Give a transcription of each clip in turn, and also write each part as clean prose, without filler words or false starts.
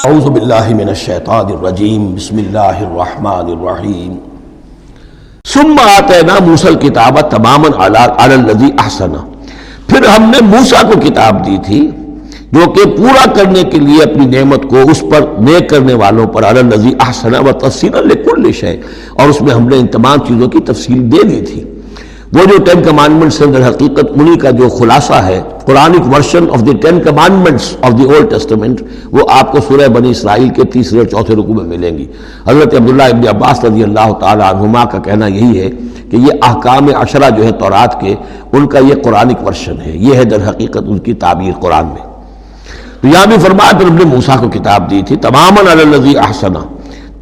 اعوذ باللہ من الشیطان الرجیم بسم اللہ الرحمن الرحیم ثم آتینا موسیٰ الکتاب تماما علی الذی احسن، پھر ہم نے موسیٰ کو کتاب دی تھی جو کہ پورا کرنے کے لیے اپنی نعمت کو اس پر نیک کرنے والوں پر، علی الذی احسن و تفصیلا لکل شیء، اور اس میں ہم نے ان تمام چیزوں کی تفصیل دے دی تھی۔ وہ جو 10 کمانڈمنٹس ہیں در حقیقت انہی کا جو خلاصہ ہے، Quranic version of the 10 commandments of the old testament, وہ آپ کو سورہ بنی اسرائیل کے 3 اور 4 رکوع میں ملیں گی۔ حضرت عبداللہ ابن عباس رضی اللہ تعالی عنہما کا کہنا یہی ہے کہ یہ احکام عشرہ جو ہے تورات کے، ان کا یہ قرآنک ورژن ہے، یہ ہے در حقیقت ان کی تعبیر قرآن میں۔ تو یہاں بھی فرمایا پھر ہم نے موسیٰ کو کتاب دی تھی تماما علی الذی احسن،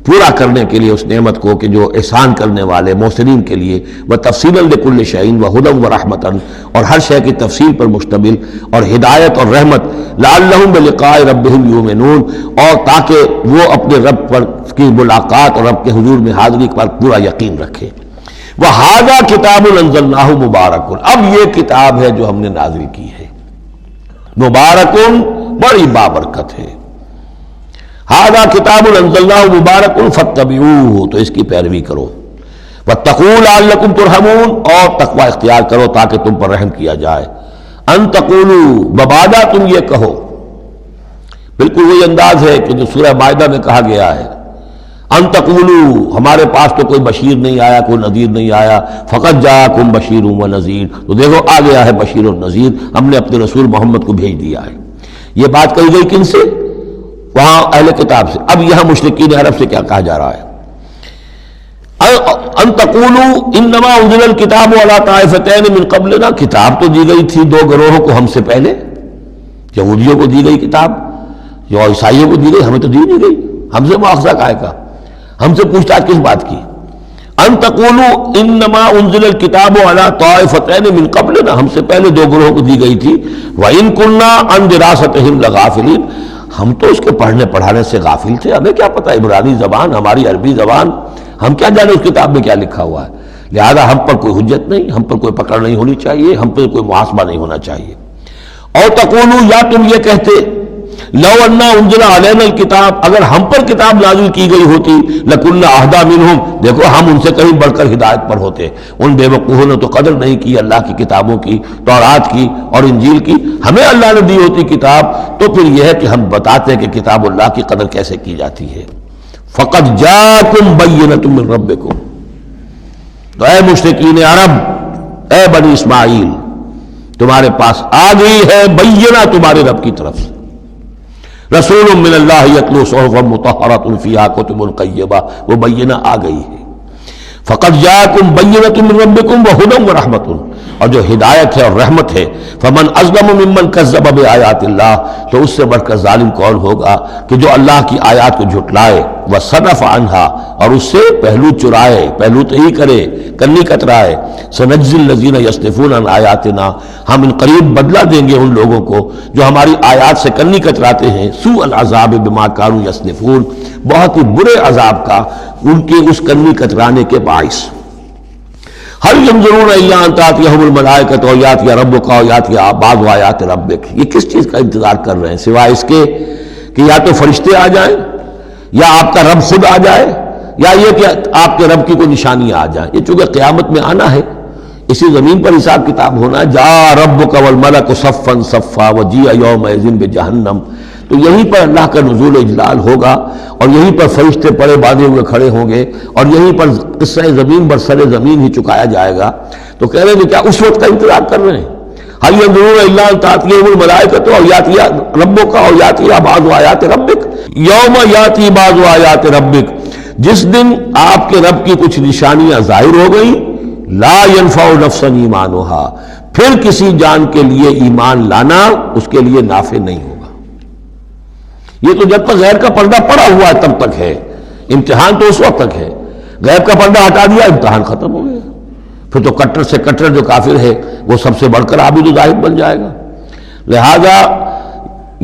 پورا کرنے کے لیے اس نعمت کو کہ جو احسان کرنے والے محسنین کے لیے، وہ تفصیلا لکل شیء و ھدی و رحمتا، اور ہر شے کی تفصیل پر مشتمل اور ہدایت اور رحمت، لعلہم بلقاء ربہم یؤمنون، اور تاکہ وہ اپنے رب پر کی ملاقات اور رب کے حضور میں حاضری پر پورا یقین رکھے۔ وھذا کتاب انزلناہ مبارک، اب یہ کتاب ہے جو ہم نے نازل کی ہے، مبارک، بڑی بابرکت ہے۔ ھذا کتاب انزلناہ مبارک فاتبعوہ، تو اس کی پیروی کرو، واتقوا لعلکم ترحمون، اور تقوی اختیار کرو تاکہ تم پر رحم کیا جائے۔ ان تقولوا، مبادا تم یہ کہو، بالکل وہی انداز ہے کہ جو سورہ مائدہ میں کہا گیا ہے، ان تقولوا، ہمارے پاس تو کوئی بشیر نہیں آیا، کوئی نذیر نہیں آیا، فقط جاءکم بشیر و نذیر، تو دیکھو آ گیا ہے بشیر اور نذیر، ہم نے اپنے رسول محمد کو بھیج دیا ہے۔ یہ بات کہی گئی کن سے؟ وہاں اہل کتاب سے۔ اب یہاں مشرکین عرب سے کیا کہا جا رہا ہے؟ ان تقولوا انما انزل الکتاب علی طائفتین من قبلنا، کتاب تو دی گئی تھی 2 گروہوں کو ہم سے پہلے، یہودیوں کو دی گئی کتاب، جو عیسائیوں کو دی گئی، ہمیں تو دی نہیں گئی، ہم سے مواخذہ کائے کا، ہم سے پوچھ تاچھ کس بات کی؟ ان تقولوا انما انزل الکتاب علی طائفتین من قبلنا، ہم سے پہلے 2 گروہوں کو دی گئی تھی، وان کنا عن دراستہم لغافلین، ہم تو اس کے پڑھنے پڑھانے سے غافل تھے، ہمیں کیا پتہ عبرانی زبان، ہماری عربی زبان، ہم کیا جانے اس کتاب میں کیا لکھا ہوا ہے، لہذا ہم پر کوئی حجت نہیں، ہم پر کوئی پکڑ نہیں ہونی چاہیے، ہم پر کوئی محاسبہ نہیں ہونا چاہیے۔ اور تقولوا، یا تم یہ کہتے، لو انا انزل علینا الکتاب، اگر ہم پر کتاب نازل کی گئی ہوتی، لکنا اہدی منہم، دیکھو ہم ان سے کہیں بڑھ کر ہدایت پر ہوتے۔ ان بے وقوفوں نے تو قدر نہیں کی اللہ کی کتابوں کی، تورات کی اور انجیل کی، ہمیں اللہ نے دی ہوتی کتاب تو پھر یہ ہے کہ ہم بتاتے کہ کتاب اللہ کی قدر کیسے کی جاتی ہے۔ فقد جاءکم بینۃ من ربکم، تو اے مشرکین عرب، اے بنی اسماعیل، تمہارے پاس آ گئی ہے بینہ تمہارے رب کی طرف سے، رسول من اللہ یتلو صحفا مطہرۃ فیہا کتب قیمہ، وہ بینہ آ گئی ہے۔ فقد جاءکم بینۃ من ربکم وھدی ورحمۃ، اور جو ہدایت ہے اور رحمت ہے، فمن اظلم ممن کذب بآیات اللہ، تو اس سے بڑھ کر ظالم کون ہوگا کہ جو اللہ کی آیات کو جھٹلائے، وصدف عنہا، اور اس سے پہلو چرائے، پہلو تہی کرے، کنی کترائے۔ سنجزی الذین یصدفون عن آیاتنا، ہم ان قریب بدلہ دیں گے ان لوگوں کو جو ہماری آیات سے کنی کتراتے ہیں، سوء العذاب بما کانوا یصدفون، بہت ہی برے عذاب کا ان کے اس کنی کترانے کے باعث۔ هل ينظرون الا ان تاتيهم الملائکۃ او یاتی ربک او یاتی بعض آیات ربک، یہ کس چیز کا انتظار کر رہے ہیں سوائے اس کے کہ یا تو فرشتے آ جائیں، یا آپ کا رب خود آ جائے، یا یہ کہ آپ کے رب کی کوئی نشانیاں آ جائیں۔ یہ چونکہ قیامت میں آنا ہے، اسی زمین پر حساب کتاب ہونا ہے، جاء ربک والملک صفا صفا وجیء یومئذ بجہنم، تو یہیں پر اللہ کا نزول اجلال ہوگا، اور یہیں پر فرشتے پڑے باندھے ہوئے کھڑے ہوں گے، اور یہیں پر قصہ زمین برسر زمین ہی چکایا جائے گا۔ تو کہہ رہے ہیں کیا اس وقت کا انتظار کر رہے ہیں؟ هل ينظرون الا ان تاتيهم الملائکۃ او یاتی ربک او یاتی بعض آیات ربک، یوم یاتی بعض آیات ربک، جس دن آپ کے رب کی کچھ نشانیاں ظاہر ہو گئیں، لا ينفع نفسا ایمانها، پھر کسی جان کے لیے ایمان لانا اس کے لیے نافع نہیں ہوگا۔ یہ تو جب تک غیب کا پردہ پڑا ہوا ہے تب تک ہے، امتحان تو اس وقت تک ہے، غیب کا پردہ ہٹا دیا امتحان ختم ہو گیا، پھر تو کٹر سے کٹر جو کافر ہے وہ سب سے بڑھ کر عابد و زاہد بن جائے گا۔ لہذا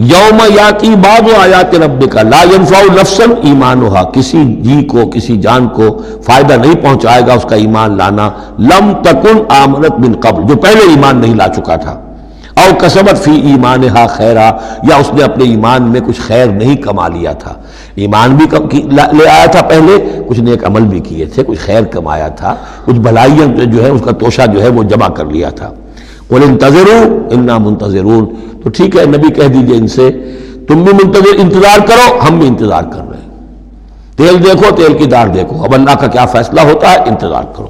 یوم یاتی بعض آیات ربک لا ينفع نفسا ایمانها، کسی جی کو، کسی جان کو فائدہ نہیں پہنچائے گا اس کا ایمان لانا، لم تکن آمنت من قبل، جو پہلے ایمان نہیں لا چکا تھا، او کسبت فی ایمانہا خیرا، یا اس نے اپنے ایمان میں کچھ خیر نہیں کما لیا تھا، ایمان بھی لے آیا تھا پہلے، کچھ نیک عمل بھی کیے تھے، کچھ خیر کمایا تھا، کچھ بھلائیاں جو ہے اس کا توشہ جو ہے وہ جمع کر لیا تھا۔ قل انتظروا انا منتظرون، تو ٹھیک ہے نبی کہہ دیجئے ان سے تم بھی انتظار کرو، ہم بھی انتظار کر رہے ہیں، تیل دیکھو تیل کی دار دیکھو، اب اللہ کا کیا فیصلہ ہوتا ہے انتظار کرو۔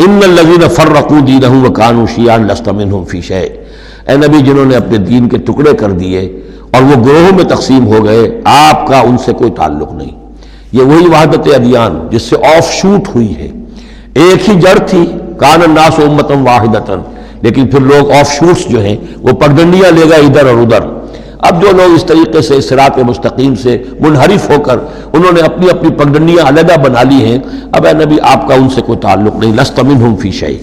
ان الذین فرقوا دینہم وکانوا شیعا لست منہم فی شیء، اے نبی جنہوں نے اپنے دین کے ٹکڑے کر دیے اور وہ گروہوں میں تقسیم ہو گئے، آپ کا ان سے کوئی تعلق نہیں۔ یہ وہی وحدت ادیان جس سے آف شوٹ ہوئی ہے، ایک ہی جڑ تھی، کان الناس امۃ واحدۃ، لیکن پھر لوگ آف شوٹس جو ہیں وہ پگڈنڈیاں لے گئے ادھر اور ادھر۔ اب جو لوگ اس طریقے سے صراط مستقیم سے منحرف ہو کر انہوں نے اپنی اپنی پگڈنڈیاں علیحدہ بنا لی ہیں، اب اے نبی آپ کا ان سے کوئی تعلق نہیں، لست منہم فی شیء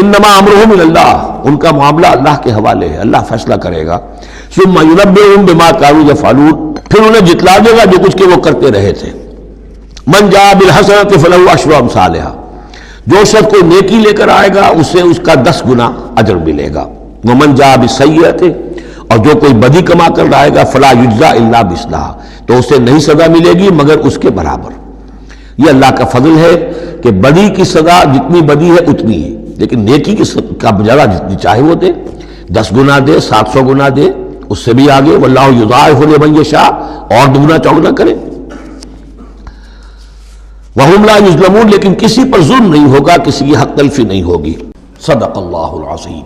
انما امرہم الی اللہ، ان کا معاملہ اللہ کے حوالے ہے، اللہ فیصلہ کرے گا۔ ثم ینبئہم بما کانوا یفعلون، پھر انہیں جتلا دے گا جو کچھ کہ وہ کرتے رہے تھے۔ من جاء بالحسنۃ فلہ عشر امثالھا، جو شخص کوئی نیکی لے کر آئے گا اسے اس کا 10 گنا اجر ملے گا۔ ومن جاء بالسیئۃ، اور جو کوئی بدی کما کر لائے گا فلا یجزا الا مثلھا، تو اسے نہیں سزا ملے گی مگر اس کے برابر۔ یہ اللہ کا فضل ہے کہ بدی کی سزا جتنی بدی ہے اتنی ہے، لیکن نیکی کی کا جگہ جتنی چاہے وہ دے، 10 گنا دے، 700 گنا دے، اس سے بھی آگے، واللہ یضاعف لمن یشاء، اور دگنا چوگنا کرے۔ وہم لا یظلمون، لیکن کسی پر ظلم نہیں ہوگا، کسی کی حق تلفی نہیں ہوگی۔ صدق اللہ العظیم۔